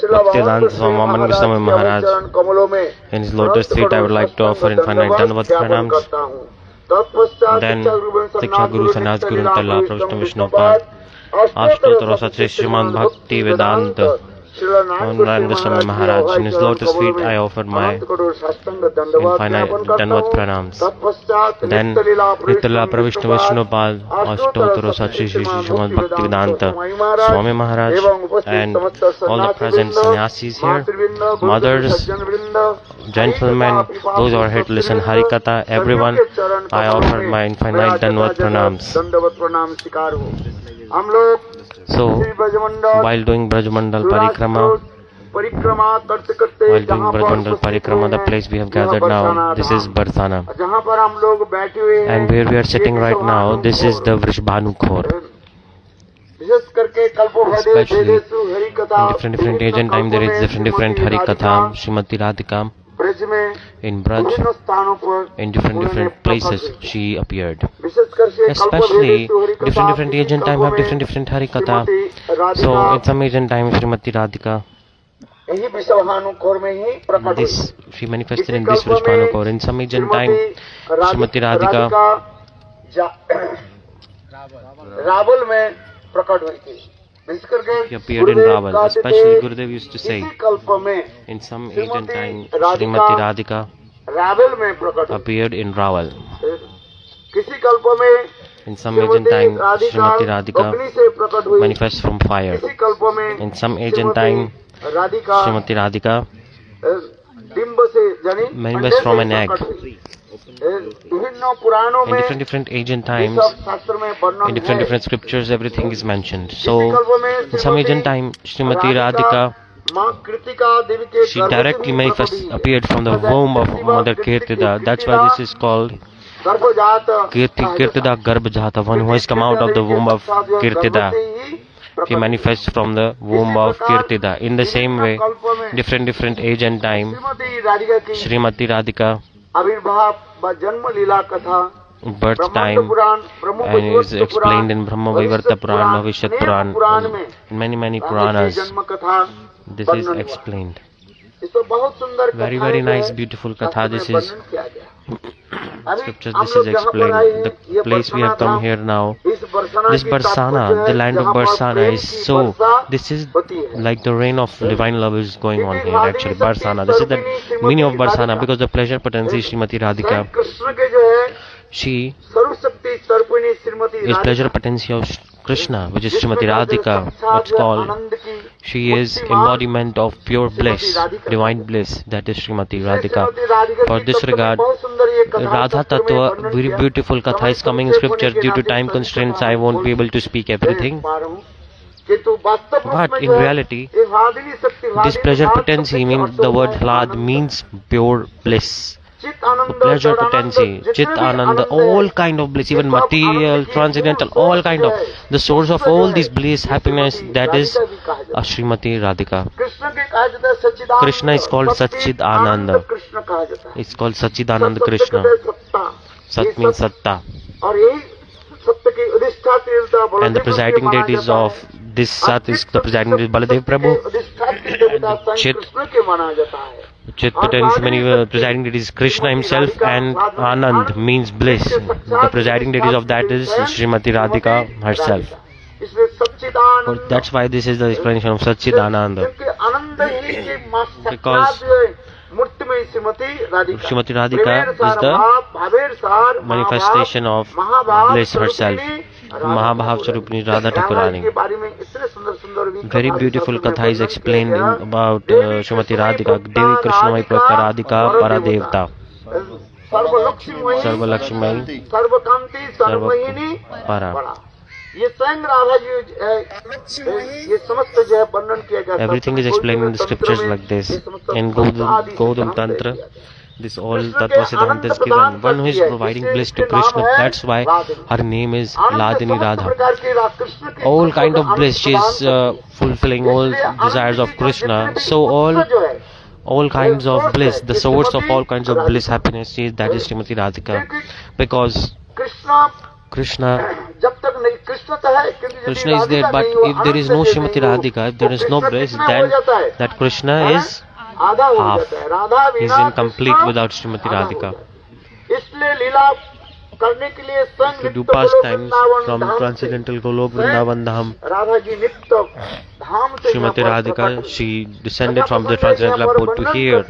Bhaktivedanta Swami Vaman Goswami Maharaj. In his lotus feet, I would like to offer infinite Dandavat pranams. Then Diksha Guru Sannyas Guru Talla Prabhu Vishnupad Ashtottara Satri Srimad Bhakti Vedanta Narayan Goswami Maharaj. In his lotus feet, I offered my infinite Dandavat pranams. Then Nitya Prabhu Vishnupad Ashtottara Satri Srimad Bhakti Vedanta Swami Maharaj, and all the present sannyasis here, mothers, gentlemen, those who are here to listen Harikatha, everyone, I offer my infinite Dandavat pranams. So, while doing Brajmandal Parikrama, the place we have gathered now, this is Barsana. And where we are sitting right now, this is the Vrishbhanu Khor. Especially in different age and time, there is different Harikatha, Srimati Radhika. In Braj, in different places she appeared. Especially different age and time have different Harikatha. So in some age and time Srimati Radhika, this she manifested in this Vrishbhanu Khor. In some age and time Srimati Radhika he appeared in Raval. Especially Gurudev used to say, in some age and time Srimati Radhika appeared in Raval. In some age and time Srimati Radhika manifests from fire. In some age and time Srimati Radhika manifests from an egg. In different age and times, in different scriptures, everything is mentioned. So, in some age and time, Srimati Radhika, she directly appeared from the womb of Mother Kirtida. That's why this is called Kirtida Garbhajata, one who has come out of the womb of Kirtida. She manifests from the womb of Kirtida. In the same way, different age and time, Srimati Radhika, birth time, and is explained in Brahma Vaivarta Puran, Bhavishyat Puran, and many Puranas. This is explained. Very nice, beautiful Katha. This is scriptures. This is explained. The place we have come here now, this Barsana, the land of Barsana is so. This is like the rain of divine love is going on here. Actually, Barsana. This is the meaning of Barsana, because the pleasure potency Srimati Radhika, she is pleasure potency of Krishna, which is Srimati Radhika. What's called, she is embodiment of pure bliss, divine bliss. That is Srimati Radhika. For this regard, Radha Tattva, very beautiful Katha is coming in scripture. Due to time constraints, I won't be able to speak everything. But in reality, this pleasure potency means, the word Hlad means pure bliss. Pleasure potency, Chit Ananda, all kind of bliss, even material, transcendental, all kind of, the source of all this bliss, happiness, that is Srimati Radhika. Krishna is called Satchid Ananda. It's called Satchid Ananda Krishna. Sat means Satta. And the presiding deities of this Sat is the presiding deity Baladev Prabhu. Chit potency, many presiding deities Krishna himself, and Anand means bliss. The presiding deities of that is Srimati Radhika herself. That's why this is the explanation of Satchid Ananda. Because Srimati Radhika is the manifestation of bliss herself. Mahabhav Swarupini Radha Thakurani. Very beautiful Katha is explained about Srimati Radhika. Devi Krishnamai Prakta Radhika Paradevta. Sarva Lakshmi Sarva Para. Everything is explained in the scriptures like this. In Gaudam Tantra, this all Tattva Siddhanta is given. One who is providing bliss to Krishna, that's why her name is Ladini Radha. All kind of bliss, she is fulfilling all desires of Krishna. So all kinds of bliss, the source of all kinds of bliss, happiness, that is Srimati Radhika. Because Krishna, तक नहीं, कृष्ण तो है, किंतु यदि Krishna is there, Radhika but नहीं हो, if there is no Anand Srimati नहीं हो, Radhika, if there is no Krishna bliss, कितना then हो जाता है? that Krishna is आधा हो half. जाता है। राधा He is बिना incomplete कृष्ण without Srimati आधा हो Radhika. जाता है। इसलिए लीला करने के लिए संग To do नित्य गोलोक pastimes वृंदावन from धाम से transcendental Golok Vrindavan Dham, Radha ji नित्य धाम से यहाँ Srimati पर Radhika, प्रकट हुई। she descended from the transcendental abode to here.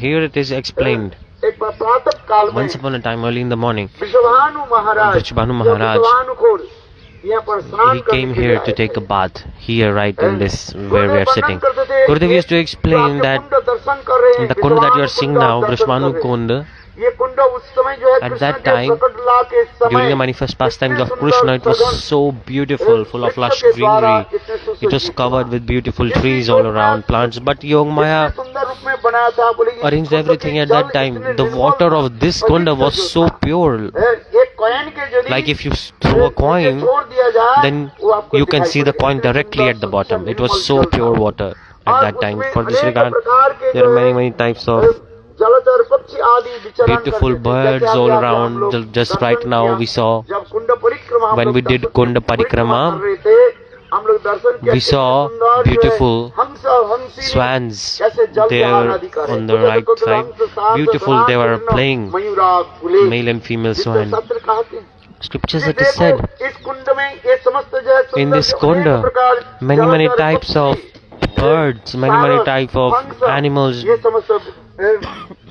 Here it is explained. एक बार प्रातः काल में Once upon a time, early in the morning, Vishwabhanu Maharaj, Vrishabhanu Maharaj, Vishwabhanu खोर यहाँ पर स्नान he करने came के लिए here आए to take a bath, here right in this where we Gurudev are sitting. वर्णन करते थे, Gurudev used to explain जो that आप ये कुंड दर्शन कर रहे हैं, the kund that you are seeing now, Vishwabhanu Vrishmanu दर्शन कर रहे हैं। Kund, ये कुंड उस समय जो है at कृष्ण that के time, प्रकट लीला के समय during the manifest pastimes of इतने Krishna, it सुंदर was so beautiful, full of lush greenery. It was covered with beautiful trees all around, plants. But Yogamaya सुंदर रूप में बनाया था, बोले ये arranged कुंड everything के at that जल time. इतने The Nirmal, water of this kunda was पवित्र so जो था। pure. एक कॉइन के यदि Like if you throw a coin, छोड़ दिया जाए, then वो आपको you can दिखाई see the पड़ेगा। coin इतने directly सुंदर at the bottom. It was Nirmal so जल था। pure water at that time. For this उसमें regard, अनेक प्रकार के there are जो है, many types of जलचर पक्षी आदि विचरण beautiful करते थे। birds जैसे all अभी हम around. लोग Just दर्शन right now किया, we saw, जब कुंड परिक्रमा हम when लोग we did दर्शन Kunda परिक्रमा Parikrama, कर रहे थे, हम लोग दर्शन किया, we कितने saw सुंदर जो है, beautiful हंस हंसिनी swans जैसे जल there विहार आदि कर रहे on थे। the तो right जगत side. हंस सात Beautiful, they were Sanatan playing, मयूराकुले, male and female जिसको swan. सत्र कहते हैं। Scriptures ये it is said, देखो, इस कुंड में ये समस्त जो है in सुंदर this जो अनेक kunda, प्रकार many जलचर types of पक्षी, birds, many type of हंस, animals, ये समस्त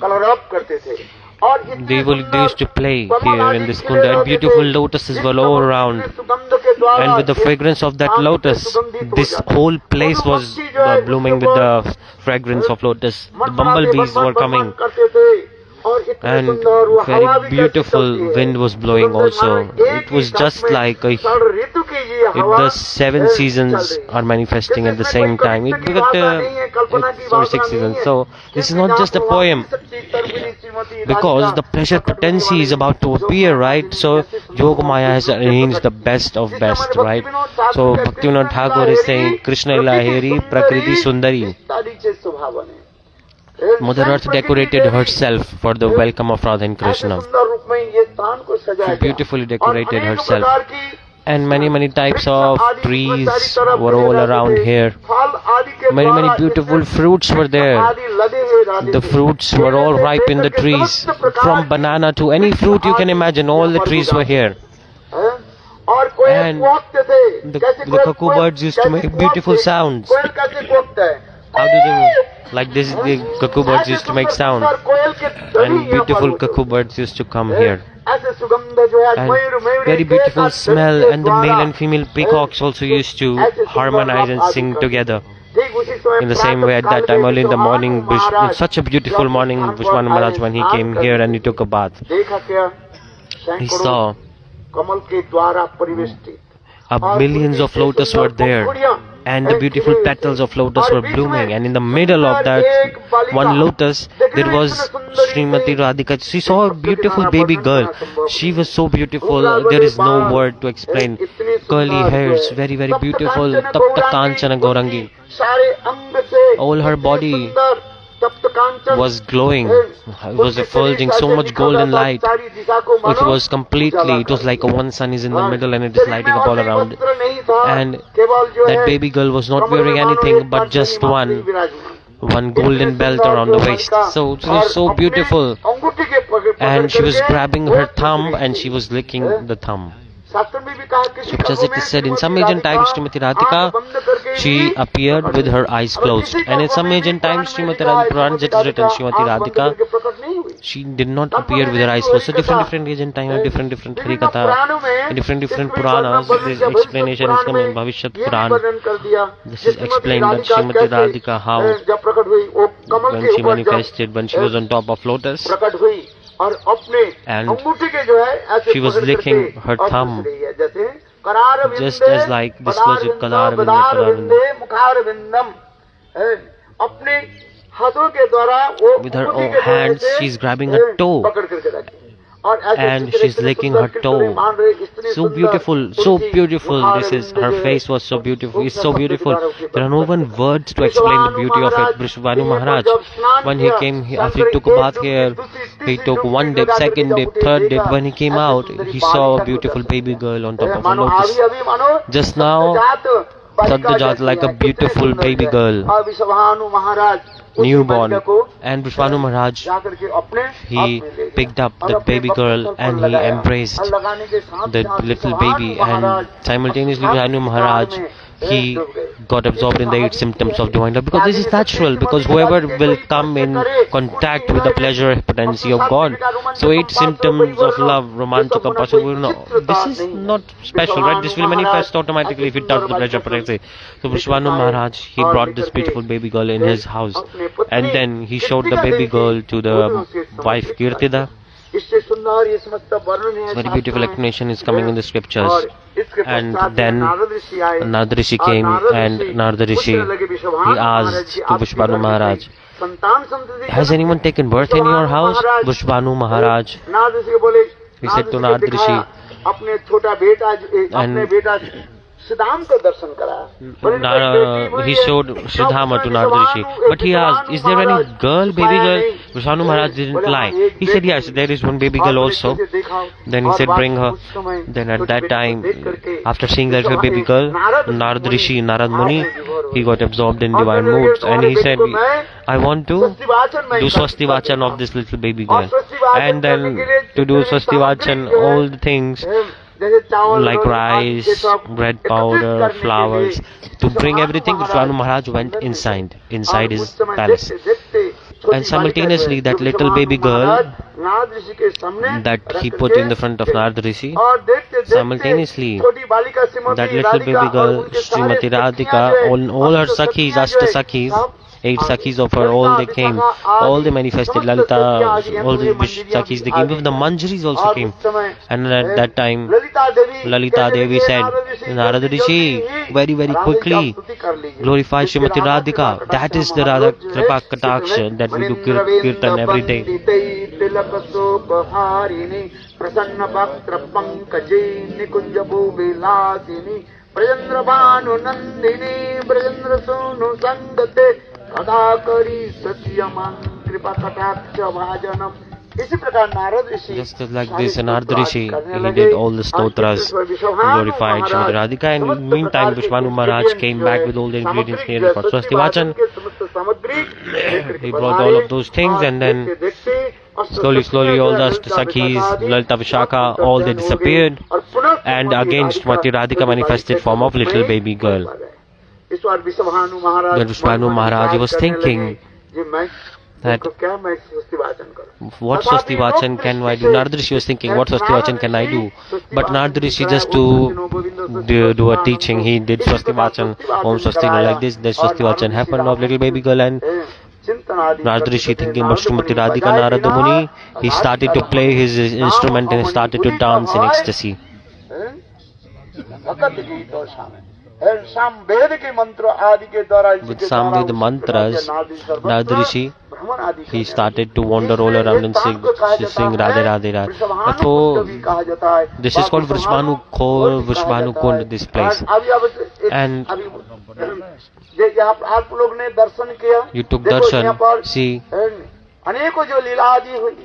कलरव करते थे। और इतने they used to play Kamal here आदि in this खिले kunda, and रहते beautiful थे। lotuses इस were all कमल around. के सुगंध के द्वारा And with the ये fragrance of that आम के lotus, सुगंधित हो this जाते। whole place was मधुमक्खी जो है, blooming उसके with ऊपर the fragrance of lotus. The मनमनाते, bumblebees बन were बन coming, करते थे। और इतने and सुंदर वो हवा very भी कैसी beautiful चलती है। wind was blowing सुगंध also. मानो एक It ही was साथ just में like a, षड ऋतु की ये if हवा the 7 चल seasons रही है। are manifesting at the इसमें same कोई time. It कवित्व की got भाषा नहीं है, कल्पना की it's or भाषा 6 नहीं seasons. है। So this is क्योंकि not just a जहाँ poem, शक्ति Sarvani Shrimati because Radhika the pleasure प्रकट होने potency is वाली about to जो appear, right? महारानी So जैसे सुंदर Yogamaya has रूप से arranged the प्रकट best of जिस best, समय right? भक्तिविनोद ठाकुर So के Bhaktivinoda Krishna Thakur is saying लीलाहेरी, Krishna प्रकृति Lahiri, Prakriti सुंदरी, Sundari. विस्तारी से स्वभावन है। Mother Earth decorated herself for the welcome of Radha and ऐसे Krishna. सुंदर रूप में ये स्थान को सजाया She गया। beautifully और decorated अनेक herself. प्रकार की And many types वृक्ष of आदि trees चारी तरफ were all लगे रहते around थे। here. फल आदि के Many द्वारा beautiful इतने fruits were there. आदि लदे हुए रहते The थे। fruits were all पेड़ से ripe in the लेकर के trees. समस्त प्रकार From की banana to any वृक्ष fruit you can आदि imagine, all the यहाँ पर trees were उगाते here. हैं। और कोयल And कुहकते थे। the कैसे cuckoo coil- birds used to कैसे make कुहकते? beautiful sounds. कोयल कैसे कुहकता है? How do they, like this, the cuckoo birds used to make sound. ऐसे सुंदर कोयल के ध्वनि And यहाँ पर beautiful होते cuckoo हैं। birds used to come here. ऐसे सुगंध जो है And मयूर मयूरी very के beautiful साथ smell, के and the male द्वारा, and female peacocks also used to harmonize and sing together. ठीक उसी समय In the same way, at that time, early in the morning, Maharaj such a beautiful morning, Vishwanath Maharaj, when he came here and he took a bath, देखा क्या he सैकड़ों saw कमल के द्वारा परिवेष्टित millions of lotus were there, and the beautiful petals of lotus were blooming, and in the middle of that one lotus there was Srimati Radhika. She saw a beautiful baby girl. She was so beautiful, there is no word to explain. Curly hairs, very beautiful. Tapta Kanchana Gaurangi. सारे अंग से All her body सुंदर तप्त कांचन was glowing. It was effulging so much golden light. It was completely, it was like one sun is in the middle and it is lighting up all around. And that baby girl was not wearing anything but just one golden belt around the waist. So it was so beautiful. And she was grabbing her thumb and she was licking the thumb. Scriptures it is said, in some ancient times Srimati Radhika, she appeared with her eyes closed. And in some ancient times Srimati Radhika, Purana it is written, Srimati Radhika, she did not appear with her eyes closed. So different ancient time and different Harikatha, different Puranas, this explanation is coming in Bhavishyat Puran. This is explained that Srimati Radhika, how when she manifested, when she was on top of lotus, and she was licking her thumb, just as like this was with Kadarvinda. With her own hands, she is grabbing her toe. और ऐसे and सुंदर she's इतने licking सुंदर her टिटोरे toe. मान रहे, इतने So सुंदर beautiful, so तुलसी beautiful. वहाँ This is her Ravindra face was so है, beautiful. It's उसका so शब्द beautiful. द्वारा उसे There are no वर्णन one करते हैं। words to explain the विश्वानु beauty of it. Maharaj Vishwanu यहाँ पर Maharaj, जब स्नान when he किया, came, स्नान after he करके took a एक bath डुबकी, here, दूसरी, he तीसरी took डुबकी one dip, लगा करके second जब dip, उठे, third dip. देखा, When he came ऐसी out, Sundari he saw a बालिका को beautiful दर्शन baby दिया। girl on top of a मानो lotus. अभी मानो Just now, सद्यजात बालिका Satyajat जैसी like a है, कितनी beautiful सुंदर baby है। girl, और विश्वानु महाराज उसी newborn, बालिका को and Vishwanu Maharaj, जाकर के अपने he हाथ में ले लिया picked up और the अपने baby वक्र girl स्थल पर and he लगाया। embraced और लगाने के साथ the साथ little विश्वानु baby, Maharaj and simultaneously अपने Vishwanu हाथ Maharaj, में he डूब गए। got absorbed in the 8 symptoms of divine love, because this is natural, because whoever will come in contact with the pleasure potency of God, so 8 symptoms of love, romantika, pasavurna, this is not special, right? This will manifest automatically if it does the pleasure potency. So Vishwanu Maharaj, he brought this beautiful baby girl in his house, and then he showed the baby girl to the wife Kirtida. इससे सुंदर ये समस्त वर्णन है। Very beautiful explanation is coming in the scriptures. और इसके And पश्चात then Narad ऋषि आए। Narada Rishi और came, Narad and Rishi Narada Rishi, पूछने लगे Vishwabhanu he asked Maharaj ji, to आपके Vishwanu घर में Maharaj, संतान संतति has anyone taken birth in your house? Vishwanu Maharaj, Narad ऋषि को बोले, he said to Narad Narada ऋषि को Rishi, दिखाया, अपने छोटा बेटा अपने बेटा सिद्धाम का दर्शन करा। he showed Siddhama to Narada Rishi, but he asked, is there any girl, baby girl? Vishwanu Maharaj didn't lie. He said, yes, there is one baby girl also. Then he said, bring her. Then at that time, after seeing that baby girl, Narada Rishi, Narad Muni, he got absorbed in divine moods, and he said, I want to do Swasti Vachan of this little baby girl. And then to do Swasti Vachan, all the things like rice, bread powder, flowers, to bring everything, Vishwanu Maharaj went inside his palace. And simultaneously that little baby girl that he put in the front of Narada Rishi, simultaneously that little baby girl, Srimati Radhika, all her Sakhis, Ashta Sakhis, 8 Sakhis of her, all they came, all they manifested, Lalita, all the Sakhis, they came, even the Manjaris also came. And at that time, Lalita Devi said, Narada Rishi, very very quickly glorify Srimati Radhika. That is the Radha Kripa Kataksha that we do Kirtan every day. Just like this, Narada Rishi, he did all the stotras, glorified Srimati Radhika, and in the meantime Vishwanu Maharaj came back with all the ingredients needed for Swasti Vachan. He brought all of those things, and then slowly all the Sakhis, Lalita Vishaka, all they disappeared, and again Srimati Radhika manifested form of little baby girl. Then Vishwanu Maharaj was thinking that what Swasti Vachan can I do? Narada Rishi was thinking, what Swasti Vachan can I do? But Narada Rishi, just to do a teaching, he did Swasti Vachan, Om Swasti, like this, then Swasti Vachan happened of little baby girl, and Narada Rishi, thinking about Srimati Radhika, Narada Muni, he started to play his instrument and started to dance in ecstasy. With Samved mantras, Narada Rishi, he started to wander all around and sing Radhe Radhe Radhe. So this is called Vishwanu Kund, this place. And you took darshan, see,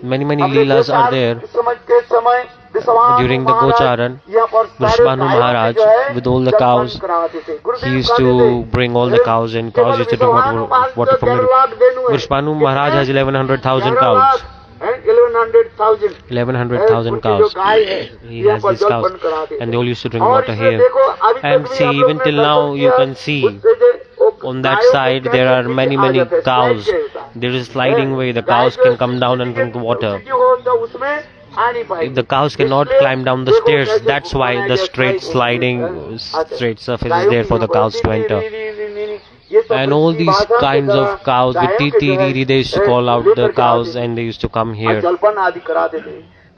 many leelas are there. During the Gocharan, Vishwanu Maharaj, with all the cows, he used to bring all the cows, and cows used to drink water from it. Vishwanu Maharaj has 1100,000 cows. 1100,000 cows. He has these cows, and they all used to drink water here. And see, even till now, you can see on that side there are many cows. There is a sliding way. The cows can come down and drink water. If the cows cannot climb down the stairs, that's why the straight surface is there for the cows to enter. And all these kinds of cows with titi riri, they used to call out the cows, and they used to come here.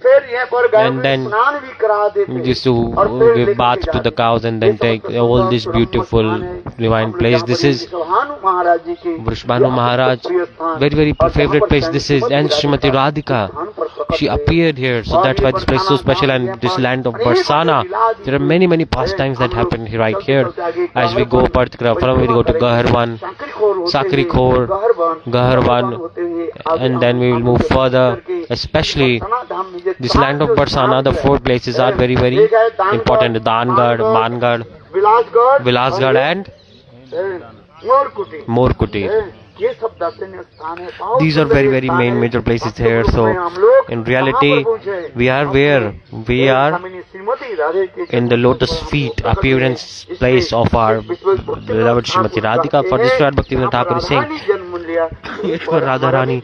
फिर यहाँ पर गायों And में then स्नान भी करा देते we used to और फिर give लेके bath to the जाते। cows and then ये take समस्त all this ब्रह्म beautiful स्थान है। divine हम place. यहाँ This पर is वृषभानु महाराज जी के Vrishbhanu Maharaj, प्रिय स्थान। very very और जहाँ favorite पर place this is, and Srimati Radhika, स्थान पर प्रकट she हुए। appeared here, so that's why this place is so special. And this land of Barsana, there are many many pastimes that happen right here. As we go Parthikraparam, we go to Gaharwan, Sakrikhor, Gaharwan, and then we will move further. Especially this land of Barsana, the four places are very very important: Dangad, Mangad, Vilasgarh, and Morkuti. These are very very main major places here. So in reality we are where? We are in the lotus feet appearance place of our beloved Srimati Radhika. For this Lord Bhaktivinoda Thakur is saying, for Radharani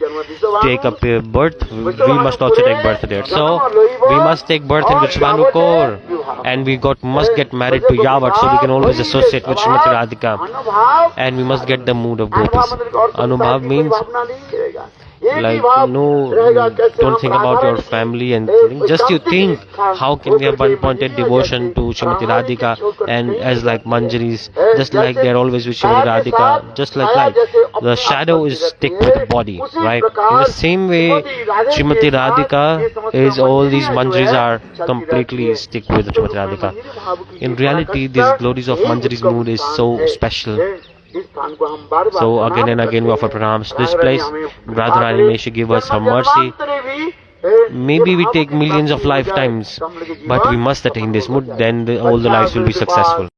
take up a birth, we must also take birth there. So we must take birth in Vishwanu Kaur, and we must get married to Yavat, so we can always associate with Srimati Radhika, and we must get the mood of gopis. Anubhav means like don't think about your family and just you think how can we have one-pointed devotion to Srimati Radhika, and as like Manjaris, just like they are always with Srimati Radhika, just like light, the shadow is stick with the body, right? In the same way Srimati Radhika is, all these Manjaris are completely stick with Srimati Radhika. In reality these glories of Manjari's mood is so special. So again and again we offer pranams to this place. Radharani, may she give us her mercy. Maybe we take millions of lifetimes, but we must attain this mood, then all the lives will be successful.